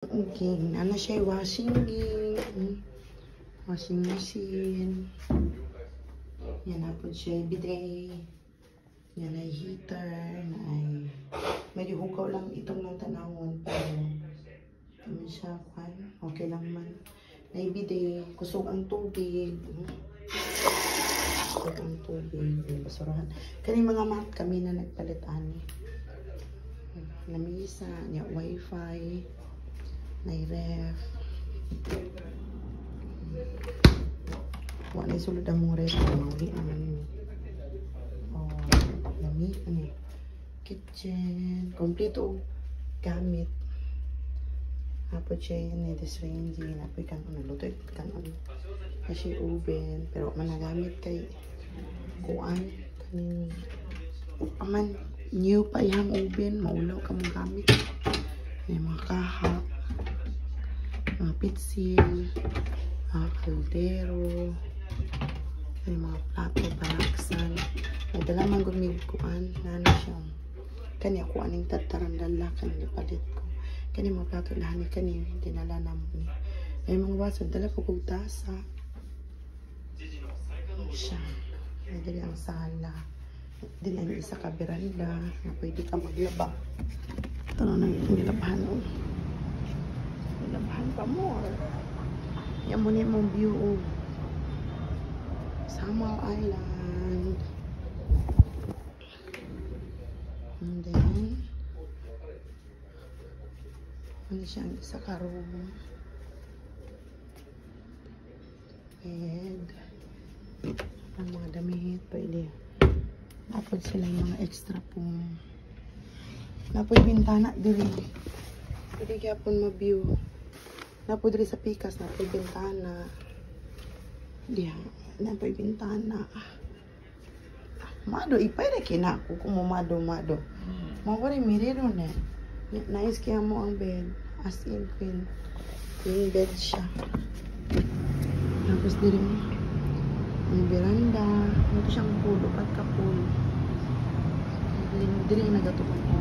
Okay, ano siya, washing machine. Yan na po siya, bidet. Yan ay heater, ay medyo hugaw lang itong ng tanawon, pero hindi siya, okay lang man. Ay bidet, kusog ang tubig. Kusog ang tubig, basurahan. Kani mga mat kami na nagpalitan. Lamisa, niya wifi, na ref. Wala sulod ang mga ref, mawali naman yun. Oh, lamig, kitchen, kompleto gamit. Apo siya yun, this range, apo ikan nagluto, ikan kasi oven, pero managamit kay kuan, kaning aman, new pa yung oven, maulaw ka mong gamit. May mga kahap, mga pitsil, mga kaldero, may mga plato, balaksan. May dala man gumiguan, nana siya. Kanya ko aning tatarandala, kanya palit ko. Kanya mga plato lahan, kanya dinala naman. May mga baso, dala po kong tasa. Siya. May dali ang sala. Dili ang isa ka beranda na pwede ka maglaba. Ito na nang nilabahan o. Nilabahan pa more. Yan mo na yung view o. Samar Island. And then, ano siya ang isa ka room. Bed. Ang mga damit, pwede. Napod sila yung mga extra pong napod bintana diri. Pwede kaya pong ma-view. Napod diri sa pikas, napod bintana. Diya, napod bintana. Mado, ipay na kinako kung mado. Mawari miriro na. Nice kaya mo ang bed. As in, queen bed siya. Tapos diri ang veranda. Ito siyang pool, upat ka pool. Dili nagatukon ko.